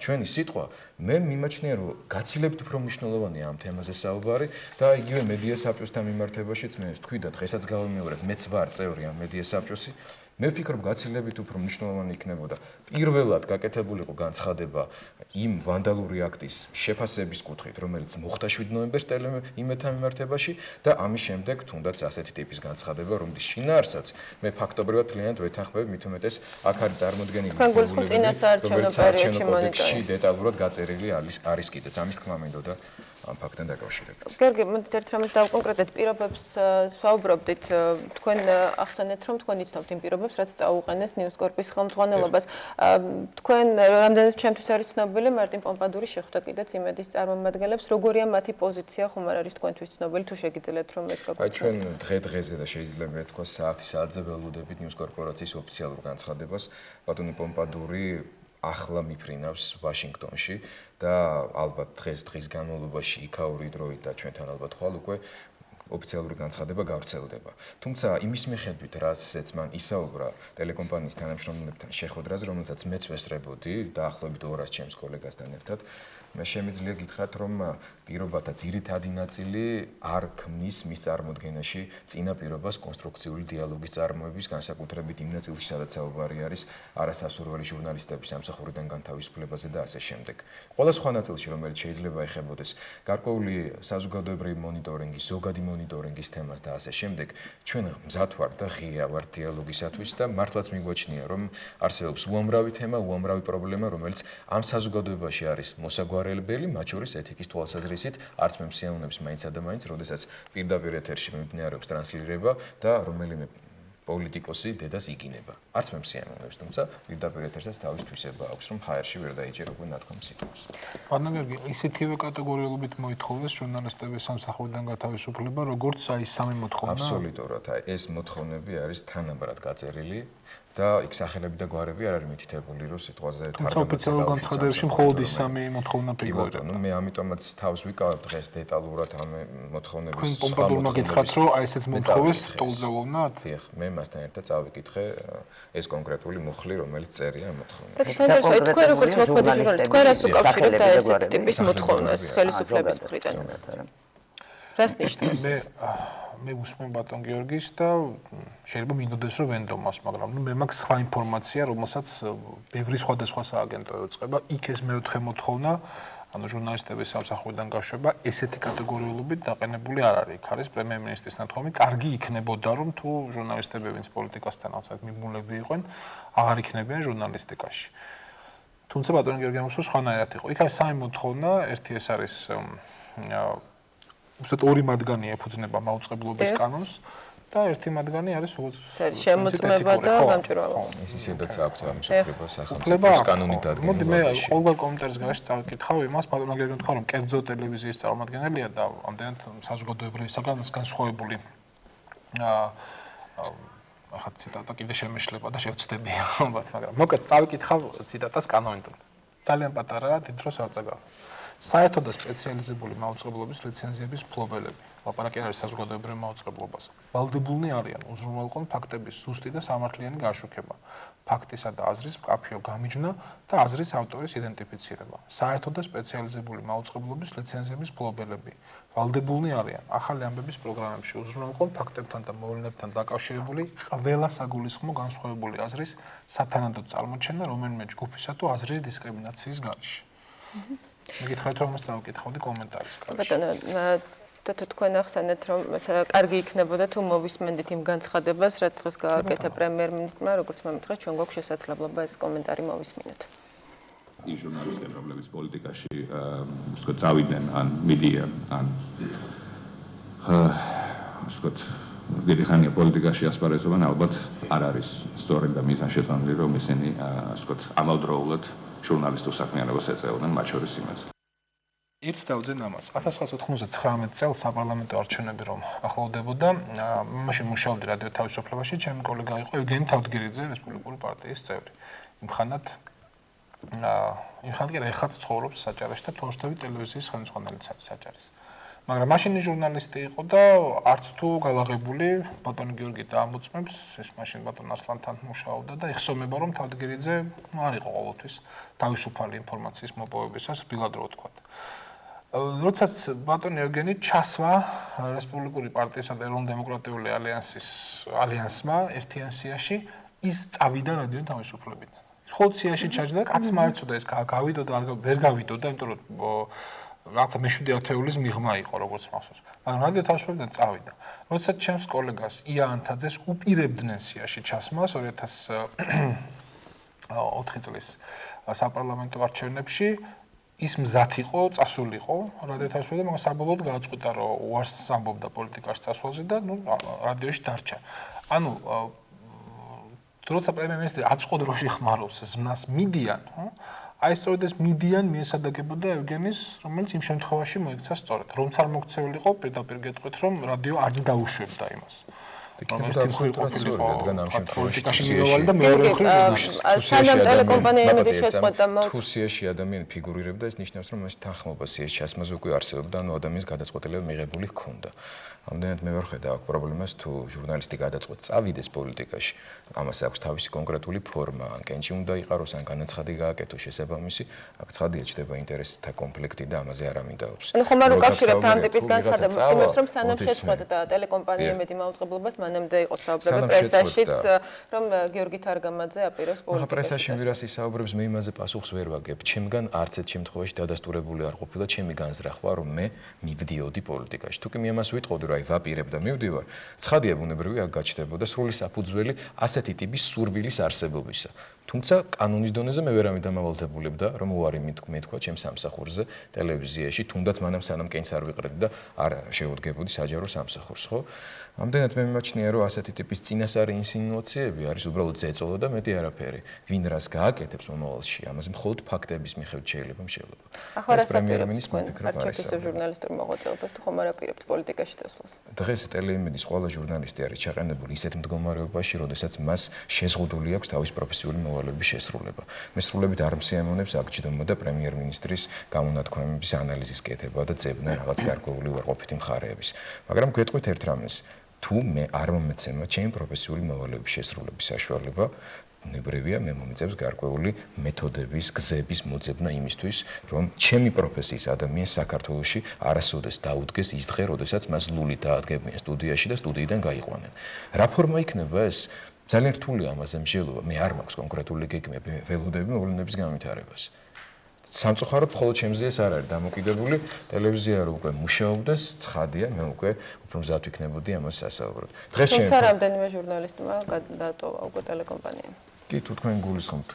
ჩვენი სიტყვა, მე მიმაჩნია რომ გაცილებთ უფრო მნიშვნელოვანია ამ თემაზე საუბარი და იგივე მედია საბჭოსთან მიმართებაშიც მე ვთქვი და დღესაც გავიმეორებ, მეც ვარ წევრი ამ მედია საბჭოსი. მე ვფიქრობ გაცილებით უფრო მნიშვნელოვანი იქნებოდა პირველად გაკეთებულიყო განცხადება იმ ვანდალური აქტის შეფასების კუთხით, რომელიც მოხდა 7 ნოემბერს იმედთან მიმართებაში და ამის შემდეგ თუნდაც ასეთი ტიპის განცხადება, რომლის შინაარსაც მე ფაქტობრივად ძალიან ვეთანხმებ, მით უმეტეს აქ არის წარმოდგენილი რომელიც საარჩევნო კოდექსში დეტალურად გაწერილი არის კიდეც ამის თქმა მინდოდა ამ ფაქტთან დაკავშირებით. გიორგი, მოდით ერთ რამეს დავკონკრეტეთ, პირობებს ვსაუბრობდით, თქვენ ახსენეთ, რომ თქვენ იცნობთ იმ პირობებს, რაც წაუყენეს ნიუსკორპის ხელმძღვანელობას. თქვენ რამდენიც ჩემთვის არის ცნობილი, მარტინ პომპადური შეხვდა კიდეც იმედის წარმომადგენლებს, როგორია მათი პოზიცია, ხომ არ არის თქვენთვის ცნობილი, თუ შეგიძლიათ რომ ეს გაგაცნოთ. აი ჩვენ დღე-დღეზე და შეიძლება ეთქვა საათი-საათზე ველოდებით ნიუსკორპორაციის ოფიციალურ განცხადებას, ბატონი პომპადური ახლა მიფრინავს ვაშინგტონში და ალბათ დღის განმავლობაში იქაური დროით და ჩვენთან ალბათ ხვალ უკვე ოფიციალური განცხადება გავრცელდება. თუმცა იმის მიხედვით, რასაც მან ისაუბრა ტელეკომპანიის თანამშრომლებთან შეხვედრაზე, რომელსაც მეც ვესწრებოდი დაახლოებით 200 ჩემს კოლეგასთან ერთად, მე შემიძლია გითხრათ, რომ პირობათა ძირითადი ნაწილი არ ქმნის მის წარმოდგენაში წინა პირობას კონსტრუქციული დიალოგის წარმოების, განსაკუთრებით იმ ნაწილში, სადაც საუბარი არის არასასურველი ჟურნალისტების სამსახურიდან განთავისუფლებაზე და ასე შემდეგ. ყველა სხვა ნაწილში, რომელიც შეიძლება ეხებოდეს გარკვეული საზოგადოებრივი მონიტორინგის, ზოგადი მონიტორინგის თემას და ასე შემდეგ, ჩვენ მზად ვართ და ღია ვართ დიალოგისათვის და მართლაც მიგვაჩნია, რომ არსებობს უამრავი თემა, უამრავი პრობლემა, რომელიც ამ საზოგადოებაში არის მოსაგვარებელი, მათ შორის ეთიკის თვალსაზრისით, არც მე მსიამოვნებს მაინცსა და მაინც, როდესაც პირდაპირ ეთერში მიმდინარეობს ტრანსლირება და რომელიმე პოლიტიკოსი დედას იგინება. არც მე მსიამოვნებს, თუმცა პირდაპირ ეთერსაც თავის თვისება აქვს, რომ ჰაერში ვერ დაიჭირებენ ნათქვამს სიტყვას. ბატონო გიორგი, ისეთივე კატეგორიულობით მოითხოვეს ჟურნალისტების სამსახურიდან გათავისუფლება, როგორც აი სამი მოთხოვნა. აბსოლუტურად, აი ეს მოთხოვნები არის თანაბრად გაწერილი. და იქ სახელები და გვარები არ არის მითითებული, რომ სიტყვაზე თუმცა ოფიციალურ განცხადებაში მხოლოდ ის სამი მოთხოვნა ფიგურირდება. ნუ მე ამიტომაც თავს ვიკავებ დღეს დეტალურად ამ მოთხოვნების სხვა პომპადურმა გითხრათ, რომ აი ესეც მოთხოვეს სტოლზელოვნად? დიახ, მე მასთან ერთად წავიკითხე ეს კონკრეტული მუხლი, რომელიც წერია ამ მოთხოვნას. თქვენ როგორც მოქმედი ჟურნალისტი, თქვენ რას უკავშირებთ ესეთ ტიპის მოთხოვნას ხელისუფლების მხრიდან? რას ნიშნავს? მე უსმენ ბატონ გიორგის და შეიძლება მინდოდეს რომ ვენდომას, მაგრამ მე მაქვს სხვა ინფორმაცია, რომელსაც ბევრი სხვადასხვა სააგენტო ეუწყება. იქ ეს მეოთხე მოთხოვნა, ანუ ჟურნალისტების სამსახურიდან გაშვება, ესეთი კატეგორიულობით დაყენებული არ არის. იქ არის პრემიერ-მინისტრის ნათქვამი, კარგი იქნებოდა რომ თუ ჟურნალისტები, ვინც პოლიტიკასთან ალბათ მიმულები იყვნენ, აღარ იქნებიან ჟურნალისტიკაში. თუმცა ბატონ გიორგი ამასო სხვანაირად იყო. იქ არის სამი მოთხოვნა, ერთი ეს არის უბრალოდ ორი მათგანი ეფუძნება მაუწყებლობის კანონს და ერთი მათგანი არის შემოწმება და გამჭვირვალობა. ის ისედაც აქვს ამ მსოფლმხედრო სახელმწიფოს კანონით დადგენილი. მოდი მე ყოველ კომენტარს გაშ წავკითხავ იმას, ბატონო გიორგი თქვა რომ კერძო ტელევიზიის წარმომადგენელია და ამდენად საზოგადოებრივისაგან განსხვავებული ახლა ციტატა კიდე შემეშლება და შევცდები ალბათ, მაგრამ მოკლედ წავკითხავ ციტატას კანონით. ძალიან პატარაა, დიდ დროს არ წაგავ. საერთო და სპეციალიზებული მაუწყებლობის ლიცენზიების მფლობელები. ლაპარაკი არის საზოგადოებრივ მაუწყებლობაზე. ვალდებულნი არიან უზრუნველყონ ფაქტების ზუსტი და სამართლიანი გაშუქება, ფაქტისა და აზრის მკაფიო გამიჯვნა და აზრის ავტორის იდენტიფიცირება. საერთო და სპეციალიზებული მაუწყებლობის ლიცენზიების მფლობელები ვალდებულნი არიან ახალი ამბების პროგრამებში უზრუნველყონ ფაქტებთან და მოვლენებთან დაკავშირებული ყველა საგულისხმო განსხვავებული აზრის სათანადო წარმოჩენა რომელიმე ჯგუფისა თუ აზრის დისკრიმინაციის გარეშე. მიგითხარით რომ წავკითხავდი კომენტარის გარეშე. და თქვენ ახსენეთ რომ კარგი იქნებოდა თუ მოვისმენდით იმ განცხადებას რაც დღეს გააკეთა პრემიერ-მინისტრმა როგორც მომითხა ჩვენ გვაქვს შესაძლებლობა ეს კომენტარი მოვისმინოთ. ის ჟურნალისტები რომლებიც პოლიტიკაში ვთქვათ წავიდნენ ან მიდიან ან ვთქვათ დიდი ხანია პოლიტიკაში ასპარეზობენ ალბათ არ არის სწორედ და მიზანშეწონილი რომ ისინი ვთქვათ ამავდროულად ჟურნალისტურ საქმიანობას ეწეოდნენ მათ შორის იმას. It's თავზე ამას 1999 წელს საპარლამენტო არჩევნები რომ ახლოვდებოდა, მაშინ მუშაობდი რადიო თავისუფლებაში, ჩემი კოლეგა იყო ევგენი თავდგერიძე, რესპუბლიკური პარტიის წევრი. იმხანად კი ეხაც ცხოვრობს საჭარაში და თორშტები ტელევიზიის ხელმძღვანელიც არის საჭარის. მაგრამ მაშინ ჟურნალისტი იყო და არც თუ galაღებული ბატონი გიორგი დაამოწმებს, ეს მაშინ ბატონ ასლანთან მუშაობდა და იხსომება რომ თავდგერიძე არ იყო ყოველთვის თავისუფალი ინფორმაციის მოპოვებისას ბილად რო ვთქვა. როდესაც ბატონი ევგენი ჩასვა რესპუბლიკური პარტიისა და ეროვნულ-დემოკრატიული ალიანსმა ერთიან სიაში ის წავიდა რადიო თავისუფლებიდან. ხოთ სიაში ჩაჯდა, კაცმა არ იცოდა ეს გავიდო და ვერ გავიდო და იმიტომ რომ რაღაცა მეშვიდე ათეულის მიღმა იყო როგორც მახსოვს. მაგრამ რადიო თავისუფლებიდან წავიდა. როდესაც ჩემს კოლეგას ია ანთაძეს უპირებდნენ სიაში ჩასმას 2004 წლის საპარლამენტო არჩევნებში ის მზად იყო, წასულიყო რადიო თავისუფლებიდან, მაგრამ საბოლოოდ გააწყვიტა რომ უარს ამბობდა პოლიტიკაში წასვლაზე და რადიოში დარჩა. ანუ როცა პრემიერ-მინისტრი აწყოდ რო შეხმარობს ზმნას მიდიან, აი სწორედ ეს მიდიან მიესადაგებოდა ევგენის, რომელიც იმ შემთხვევაში მოიქცა სწორად. რომც არ მოქცეულიყო, პირდაპირ გეტყვით რომ რადიო არც დაუშვებდა იმას. რადგან ამ შემთხვევაში თუსიაში ადამიანი ფიგურირებდა, ეს ნიშნავს რომ ეს თანხმობა სიაში ჩასმაზე უკვე არსებობდა, ანუ ადამიანის გადაწყვეტილება მიღებული ჰქონდა. ამდენად მე ვერ ხედავ აქ პრობლემას თუ ჟურნალისტი გადაწყვეტს წავიდეს პოლიტიკაში, ამას აქვს თავისი კონკრეტული ფორმა, ან კენჭი უნდა იყაროს, ან განაცხადი გააკეთოს შესაბამისი, აქ ცხადია ჩდება ინტერესთა კონფლიქტი და ამაზე არ ამინდაობს. ანუ ხომ არ უკავშირებთ ამ ტიპის განცხადებებს, იმას რომ სანამ შეწყვეტდა ტელეკომპანია იმედი მაუწყებლობას მანამდე იყო საუბრები პრესაშიც, რომ გიორგი თარგამაძე აპირებს პოლიტიკაში. პრესაში ვირას ისაუბრებს, მე იმაზე პასუხს ვერ ვაგებ. ჩემგან არც ერთ შემთხვევაში დადასტურებული არ ყოფილა ჩემი განზრახვა, რომ მე მივდიოდი პოლიტიკაში. თუ კი მე ამას ვიტყოდი, რომ აი ვაპირებ და მივდივარ, ცხადია ბუნებრივია აქ გაჩნდებოდა სრული საფუძველი ასეთი ტიპის სურვილის არსებობისა. თუმცა კანონის დონეზე მე ვერავინ დამავალდებულებდა, რომ უარი მეთქვა ჩემს სამსახურზე ტელევიზიაში, თუნდაც მანამ სანამ კენს არ ვიყრედი და არ შეუდგებოდი საჯარო სამსახურს, ხო? ამდენად მე მიმაჩნია, რომ ასეთი ტიპის წინასწარი ინსინუაციები არის უბრალოდ ზეწოლა და მეტი არაფერი. ვინ რას გააკეთებს მომავალში, ამაზე მხოლოდ ფაქტების მიხედვით შეიძლება მსჯელობა. ეს პრემიერ-მინისტრის მოფიქრება არის. ჟურნალისტურ მოღვაწეობას თუ ხომ არ აპირებთ პოლიტიკაში წასვლას? დღეს ტელეიმედის ყველა ჟურნალისტი არის ჩაყენებული ისეთ მდგომარეობაში, როდესაც მას შეზღუდული აქვს თავის პროფესიული მოვალეობის შესრულება. მე სრულებით არ მსიამოვნებს აქ ჯდომა და პრემიერ-მინისტრის გამონათქვამების ანალიზის კეთება და ძებნა რაღაც გარკვეული უარყოფითი მხარეების. მაგრამ გვეტყვით ერთ რამეს, თუ მე არ მომეცემა ჩემი პროფესიული მოვალეობის შესრულების საშუალება, ნებრივია მე მომიწევს გარკვეული მეთოდების, გზების მოძებნა იმისთვის, რომ ჩემი პროფესიის ადამიანს საქართველოში არასოდეს დაუდგეს ის დღე, როდესაც მას ლული დაადგებიან სტუდიაში და სტუდიიდან გაიყვანენ. რა ფორმა იქნება ეს? ძალიან რთულია ამაზე მსჯელობა. მე არ მაქვს კონკრეტული გეგმები, ველოდები მოვლენების განვითარებას. სამწუხაროდ მხოლოდ ჩემზე ეს არ არის დამოკიდებული, ტელევიზია რო უკვე მუშაობდეს, ცხადია, მე უკვე უფრო მზად ვიქნებოდი ამას სასაუბროდ. დღეს ჩემი თუმცა რამდენიმე ჟურნალისტმა დატოვა უკვე ტელეკომპანია. კი, თუ თქვენ გულისხმობთ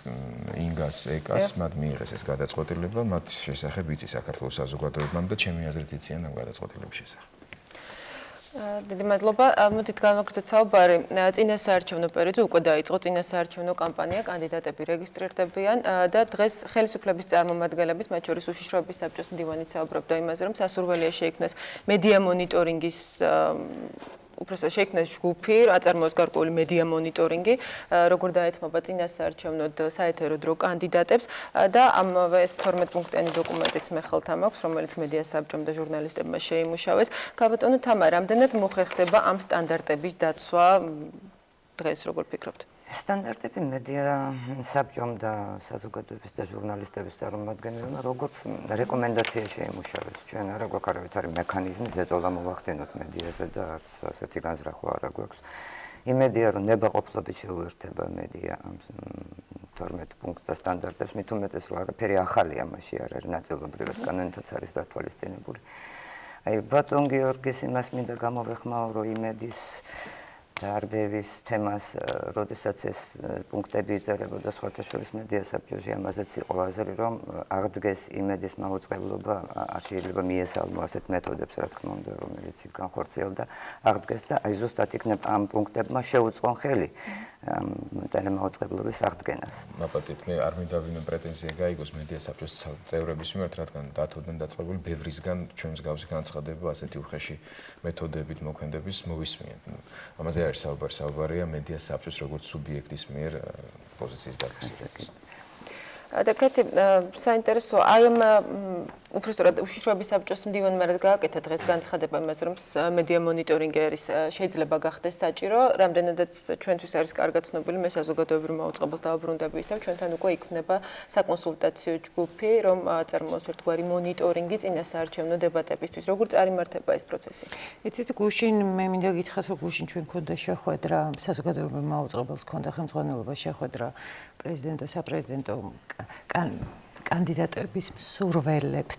ინგას, ეკას, მათ მიიღეს ეს გადაწყვეტილება, მათ შესახებ იცის საქართველოს საზოგადოებამ და ჩემი აზრით იციან ამ გადაწყვეტილების შესახებ. დიდი მადლობა. მოდით განვაგრძელოთ საუბარი. წინა საარჩევნო პერიოდზე უკვე დაიწყო წინა საარჩევნო კამპანია, კანდიდატები რეგისტრირდებიან და დღეს ხელისუფლების წარმომადგენლების, მათ შორის უშიშროების საბჭოს მდივანიც საუბრობდა იმაზე, რომ სასურველია შეიქმნას მედია მონიტორინგის უბრალოდ შექმნეს ჯგუფი, აწარმოეს გარკვეული მედია მონიტორინგი, როგორ დაეთმობა წინასაარჩევნოდ საეთერო დრო კანდიდატებს და ამავე 12 პუნქტიანი დოკუმენტიც მე ხელთან მაქვს, რომელიც მედია საბჭომ და ჟურნალისტებმა შეიმუშავეს. გაბატონო თამა, რამდენად მოხერხდება ამ სტანდარტების დაცვა დღეს, როგორ ფიქრობთ? სტანდარტები მედია საბჭომ და საზოგადოების და ჟურნალისტების წარმომადგენლებმა როგორც რეკომენდაცია შეიმუშავეს. ჩვენ არა გვაქვს არავითარი მექანიზმი ზეწოლა მოვახდინოთ მედიაზე და არც ასეთი განზრახვა არა გვაქვს. იმედია რომ ნებაყოფლობით შეუერთება მედია ამ 12 პუნქტს და სტანდარტებს, მით უმეტეს რომ არაფერი ახალი ამაში არ არის, ნაწილობრივად კანონითაც არის დათვალისწინებული. აი ბატონ გიორგის იმას მინდა გამოვეხმაო, რომ იმედის დარბევის თემას, როდესაც ეს პუნქტები იწერებოდა სხვათა შორის მედია საბჭოში, ამაზეც იყო აზრი, რომ აღდგეს იმედის მაუწყებლობა, არ შეიძლება მიესალმო ასეთ მეთოდებს, რა თქმა უნდა, რომელიც განხორციელდა, აღდგეს და აი ზუსტად იქნებ ამ პუნქტებმა შეუწყონ ხელი ტელემაუწყებლობის აღდგენას. მაპატით, მე არ მინდა ვინმე პრეტენზია გაიგოს მედია საბჭოს წევრების მიმართ, რადგან დათოდდნენ დაწყებული ბევრისგან ჩვენ მსგავსი განცხადება ასეთი უხეში მეთოდებით მოქმედების მოვისმენთ. ამაზე არის საუბარია მედია საბჭოს როგორც სუბიექტის მიერ პოზიციის დაფიქსირებას. და კეთი, საინტერესო, აი ამ უბრალოდ უშიშროების საბჭოს მდივანმა რა გააკეთა დღეს განცხადება იმას, რომ მედია მონიტორინგი არის შეიძლება გახდეს საჭირო, რამდენადაც ჩვენთვის არის კარგად ცნობილი, მე საზოგადოებრივ მაუწყებელს დავბრუნდები ისევ, ჩვენთან უკვე იქნება საკონსულტაციო ჯგუფი, რომ აწარმოოს ერთგვარი მონიტორინგი წინასაარჩევნო დებატებისთვის. როგორ წარიმართება ეს პროცესი? იცით, გუშინ მე მინდა გითხრათ, რომ გუშინ ჩვენ ქონდა შეხვედრა, საზოგადოებრივ მაუწყებელს ქონდა ხელმძღვანელობა შეხვედრა პრეზიდენტო, საპრეზიდენტო კანდიდატების მსურველების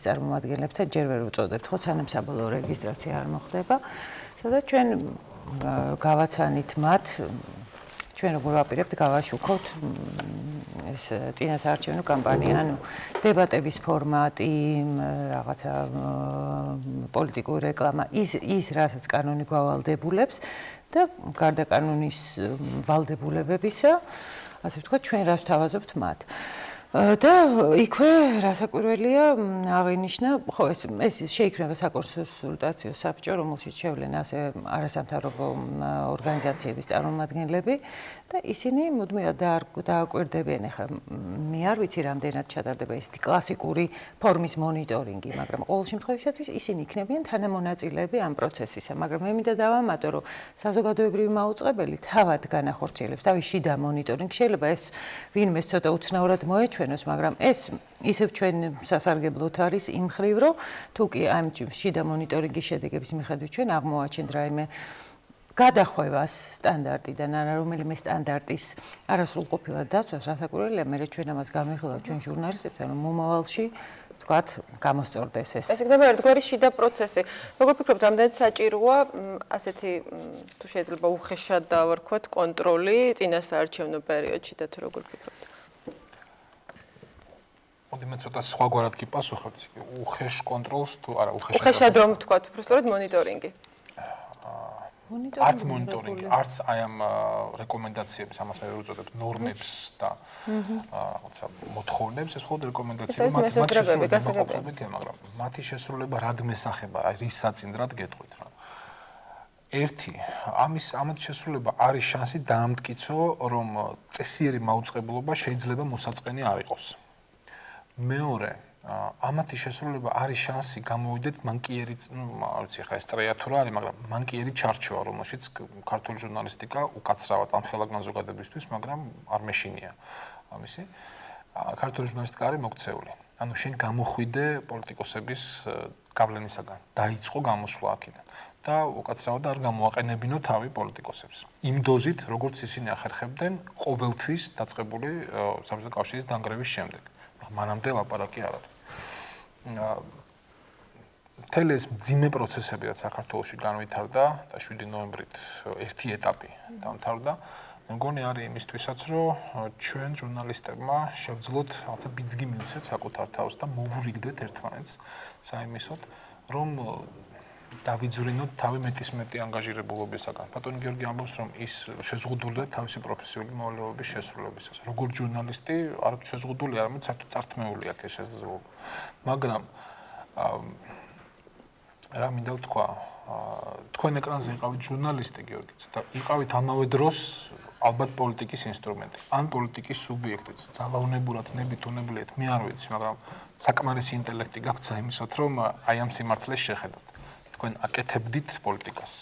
წარმომადგენლებთან ჯერ ვერ უწოდებთ, ხო, სანამ საბოლოო რეგისტრაცია არ მოხდება, სადაც ჩვენ გავაცანით მათ, ჩვენ როგორ ვაპირებთ, გავაშუქოთ ეს წინასაარჩევნო კამპანია, ანუ დებატების ფორმატი, რაღაცა პოლიტიკური რეკლამა, ის რასაც კანონი გვავალდებულებს და გარდა კანონის ვალდებულებებისა, ასე ვთქვათ, ჩვენ რას ვთავაზობთ მათ. და იქვე რასაკვირველია აღინიშნა, ხო ეს შეიქმნება საკონსულტაციო საბჭო, რომელშიც შევლენ ასე არასამთავრობო ორგანიზაციების წარმომადგენლები და ისინი მუდმივად დააკვირდებიან, ახლა მე არ ვიცი რამდენად ჩატარდება ესეთი კლასიკური ფორმის მონიტორინგი, მაგრამ ყოველ შემთხვევაში ისინი იქნებიან თანამონაწილეები ამ პროცესისა, მაგრამ მე მინდა დავამატო, რომ საზოგადოებრივი მაუწყებელი თავად განახორციელებს თავის შიდა მონიტორინგს, შეიძლება ეს ვინმეს ცოტა უცნაურად მოეჩვენოს, მაგრამ ეს ისევ ჩვენ სასარგებლოდ არის იმ მხრივ, რომ თუ კი ამ შიდა მონიტორინგის შედეგების მიხედვით ჩვენ აღმოვაჩენთ რაიმე გადახვევას სტანდარტიდან, ან რომელიმე სტანდარტის არასრულყოფილად დაცვას, რასაკვირველია, მე ჩვენ ამას გამიხილავთ ჩვენ ჟურნალისტებთან, რომ მომავალში ვთქვათ, გამოსწორდეს ეს. ეს იქნება ერთგვარი შიდა პროცესი. როგორ ფიქრობთ, რამდენად საჭიროა ასეთი თუ შეიძლება უხეშად დავარქვათ კონტროლი წინასაარჩევნო პერიოდში და თუ როგორ ფიქრობთ? მოდი მე ცოტა სხვაგვარად კი პასუხობთ, უხეშ კონტროლს თუ არა უხეშად რომ ვთქვათ, უბრალოდ მონიტორინგი. არც მონიტორინგი, არც აი ამ რეკომენდაციების, ამას მე ვუწოდებ ნორმებს და რაღაცა მოთხოვნებს, ეს მხოლოდ რეკომენდაციები, მაგრამ მათი შესრულება რად მესახება, აი რის საწინდრად გეტყვით რა. ერთი, ამათი შესრულება არის შანსი დაამტკიცო, რომ წესიერი მაუწყებლობა შეიძლება მოსაწყენი არ იყოს. მეორე, ამათი შესრულება არის შანსი გამოვიდეთ მანკიერი, არ ვიცი ხა ეს წრეა თუ რა არის, მაგრამ მანკიერი ჩარჩოა, რომელშიც ქართული ჟურნალისტიკა უკაცრავად ამ ხელაგან ზოგადებისთვის, მაგრამ არ მეშინია ამისი. ქართული ჟურნალისტიკა არის მოქცეული. ანუ შენ გამოხვიდე პოლიტიკოსების გავლენისაგან, დაიწყო გამოსვლა აქედან და უკაცრავად არ გამოაყენებინო თავი პოლიტიკოსებს. იმ დოზით, როგორც ისინი ახერხებდნენ ყოველთვის დაწყებული საბჭოთა კავშირის დანგრევის შემდეგ. მანამდე ლაპარაკი არ არის. მთელი ეს მძიმე პროცესები, რაც საქართველოში განვითარდა და 7 ნოემბრით ერთი ეტაპი დამთავრდა, მე მგონი არის იმისთვისაც, რომ ჩვენ ჟურნალისტებმა შევძლოთ რაღაცა ბიძგი მივცეთ საკუთარ თავს და მოვურიგდეთ ერთმანეთს საიმისოდ, რომ დავიძვრინოთ თავი მეტისმეტი ანგაჟირებულობისაგან. ბატონი გიორგი ამბობს, რომ ის შეზღუდულია თავისი პროფესიული მოვალეობის შესრულებისას. როგორც ჟურნალისტი, არ შეზღუდული, არამედ საერთოდ წართმეული აქვს ეს შესაძლებლობა. მაგრამ რა მინდა ვთქვა, თქვენ ეკრანზე იყავით ჟურნალისტი გიორგიც და იყავით ამავე დროს ალბათ პოლიტიკის ინსტრუმენტი. ან პოლიტიკის სუბიექტიც. ძალაუნებურად ნებით უნებლიეთ, მე არ ვიცი, მაგრამ საკმარისი ინტელექტი გაქვთ საიმისოთ, რომ აი ამ სიმართლეს შეხედოთ. თქვენ აკეთებდით პოლიტიკას,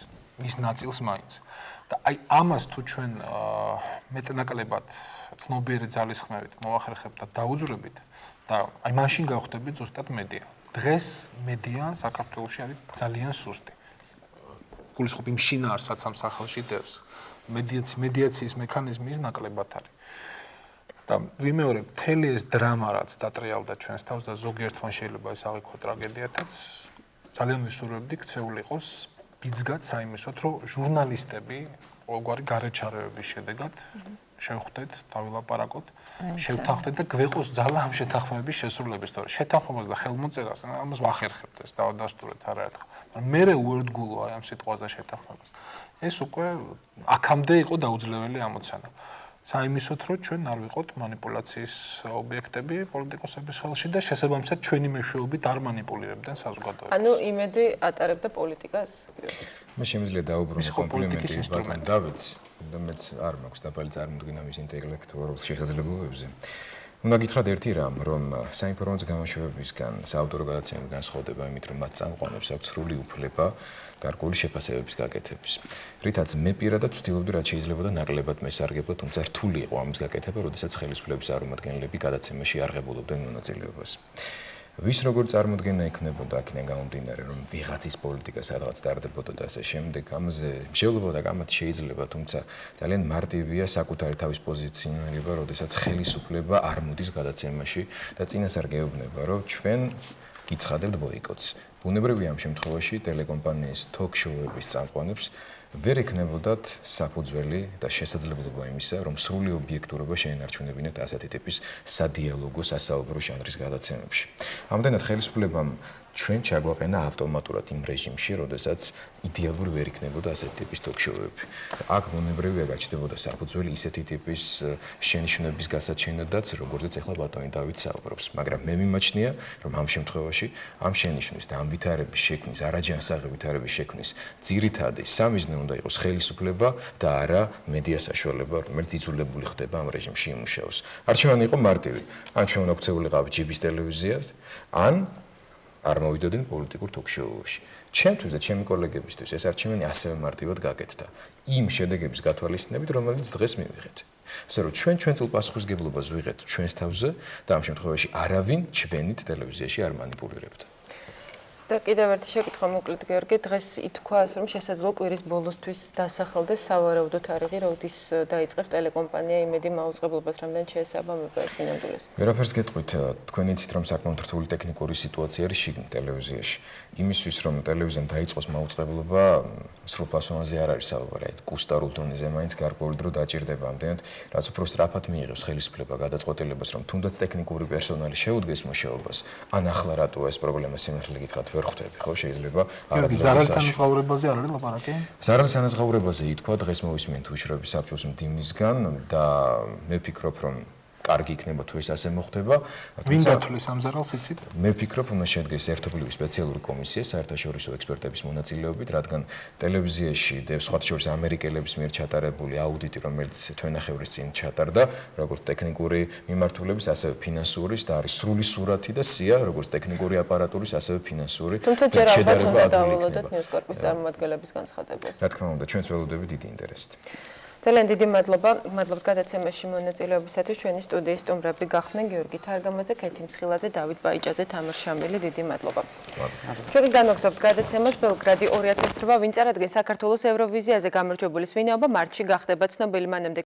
მის ნაწილს მაინც. და აი ამას თუ ჩვენ მეტნაკლებად ცნობიერი ძალისხმევით მოახერხებთ და დაუძვრებით და აი მაშინ გავხდებით ზუსტად მედია. დღეს მედია საქართველოში არის ძალიან სუსტი. გულისხმობ იმ შინაარსაც ამ სახელში დევს. მედიაციის მექანიზმის ნაკლებად არის. და ვიმეორებ, მთელი ეს დრამა რაც დატრიალდა ჩვენს თავს და ზოგიერთმა შეიძლება ეს აღიქვა ტრაგედიათაც, ძალიან ვისურვებდი ქცეული იყოს ბიძგად საიმისოთ, რომ ჟურნალისტები ყოველგვარი გარეჩარევების შედეგად შევხვდეთ, დავილაპარაკოთ, შევთანხმდეთ და გვეყოს ძალა ამ შეთანხმების შესრულების, თორე შეთანხმებას და ხელმოწერას ამას ვახერხებთ ეს დავადასტურეთ არაერთხელ. მაგრამ მე უერთგულო აი ამ სიტყვაზე შეთანხმებას. ეს უკვე აქამდე იყო დაუძლეველი ამოცანა. საიმისოთ, რომ ჩვენ არ ვიყოთ манипуляციის ობიექტები პოლიტიკოსების ხელში და შესაბამისად ჩვენი მეშვეობით არ манипуლირებდნენ საზოგადოებას. ანუ იმედი ატარებდა პოლიტიკას. მე შემიძლია დაუბრუნო კომპლიმენტი ბატონ დავიდს და მეც არ მაქვს დაბალი წარმოდგენა მის ინტელექტუალურ შესაძლებლობებზე. უნდა გითხრათ ერთი რამ, რომ საინფორმაციო გამოშვებებისგან საავტორო გადაცემები განსხვავდება იმით, რომ მათ წამყვანებს აქვს სრული უფლება გარკვეული შეფასებების გაკეთების. რითაც მე პირადად ვცდილობდი, რაც შეიძლება და ნაკლებად მესარგებლო, თუმცა რთული იყო ამის გაკეთება, როდესაც ხელისუფლების წარმომადგენლები გადაცემაში არ ღებულობდნენ მონაწილეობას. ვის როგორ წარმოდგენა ექნებოდა აქედან გამომდინარე, რომ ვიღაცის პოლიტიკა სადღაც ტარდებოდა და ასე შემდეგ, ამაზე მსჯელობა და გამათ შეიძლება, თუმცა ძალიან მარტივია საკუთარი თავის პოზიციონირება, როდესაც ხელისუფლება არ მოდის გადაცემაში და წინასწარ გეუბნება, რომ ჩვენ გიცხადებთ ბოიკოტს. ბუნებრივია ამ შემთხვევაში ტელეკომპანიის თოქ-შოუების წამყვანებს ვერ ექნებოდათ საფუძველი და შესაძლებლობა იმისა, რომ სრული ობიექტურობა შეენარჩუნებინათ ასეთი ტიპის სადიალოგო, სასაუბრო ჟანრის გადაცემებში. ამდენად ხელისუფლებამ ჩვენ ჩაგვაყენა ავტომატურად იმ რეჟიმში, როდესაც იდეალური ვერ იქნებოდა ასეთი ტიპის თოქ-შოუები. აქ ბუნებრივია გაჩნდებოდა საფუძველი ისეთი ტიპის შენიშვნების გასაჩენადაც, როგორზეც ახლა ბატონი დავით საუბრობს. მაგრამ მე მიმაჩნია, რომ ამ შემთხვევაში ამ შენიშვნის და ამ ვითარების შექმნის, არაჯანსაღი ვითარების შექმნის ძირითადი სამიზნე უნდა იყოს ხელისუფლება და არა მედია საშუალება, რომელიც იძულებული ხდება ამ რეჟიმში იმუშაოს. არჩევანი იყო მარტივი. ან ჩვენ უნდა გვქცეულიყავით ჯიბის ტელევიზიას, ან არ მოვიდოდნენ პოლიტიკურ თოქ-შოუში. ჩემთვის და ჩემი კოლეგებისთვის ეს არჩევანი ასევე მარტივად გაკეთდა. იმ შედეგების გათვალისწინებით, რომელიც დღეს მივიღეთ. ასე რომ ჩვენ წილ პასუხისგებლობას ვიღეთ ჩვენს თავზე და ამ შემთხვევაში არავინ ჩვენით ტელევიზიაში არ манипуლირებდა. და კიდევ ერთი შეკითხვა მოკლედ გიორგი, დღეს ითქვა, რომ შესაძლოა კვირის ბოლოსთვის დასახელდეს სავარაუდო თარიღი, როდის დაიწყებს ტელეკომპანია იმედი მაუწყებლობას, რამდენად შეესაბამება ეს სინამდვილეს. ვერაფერს გეტყვით, თქვენ იცით, რომ საკმაოდ რთული ტექნიკური სიტუაცია არის შიგნით ტელევიზიაში. იმისთვის, რომ ტელევიზიამ დაიწყოს მაუწყებლობა, სრულფასოვანზე არ არის საუბარი. კუსტარულ დონეზე მაინც გარკვეული დრო დაჭირდება ამდენად, რაც უფრო სწრაფად მიიღებს ხელისუფლება გადაწყვეტილებას, რომ თუნდაც ტექნიკური პერსონალი შეუდგეს მუშაობას, ან ახლა რატო ეს პრობლემა სიმართლე გითხრათ ვერ ხვდები, ხო, შეიძლება ზარალის ანაზღაურებაზე არ არის ლაპარაკი? ზარალის ანაზღაურებაზე ითქვა, დღეს მოვისმენთ უშრობის საბჭოს მდივნისგან და მე ვფიქრობ, რომ კარგი იქნება თუ ეს ასე მოხდება. ვინ დათვლის ამ ზარალს იცით? მე ვფიქრობ, უნდა შედგეს ერთობლივი სპეციალური კომისია საერთაშორისო ექსპერტების მონაწილეობით, რადგან ტელევიზიაში და სხვა შორის ამერიკელების მიერ ჩატარებული აუდიტი, რომელიც თვენახევრის წინ ჩატარდა, როგორც ტექნიკური მიმართულების, ასევე ფინანსურის და არის სრული სურათი და სია, როგორც ტექნიკური აპარატურის, ასევე ფინანსური. თუმცა ჯერ ალბათ უნდა დავულოდოთ ნიუსკორპის წარმომადგენლების განცხადებას. რა თქმა უნდა, ჩვენც ველოდებით დიდი ინტერესით. ძალიან დიდი მადლობა გადაცემაში მონაწილეობისათვის. ჩვენი სტუდიის სტუმრები გახდნენ გიორგი თარგამაძე, ქეთი მსხილაძე, დავით ბაიჭაძე, თამარ შამილი. დიდი მადლობა. ჩვენ განვაგზავნებთ გადაცემას ბელგრადი 2008. ვინ წარადგენს საქართველოს ევროვიზიაზე გამარჯვებულის ვინაობა მარტში გახდება ცნობილი. მანამდე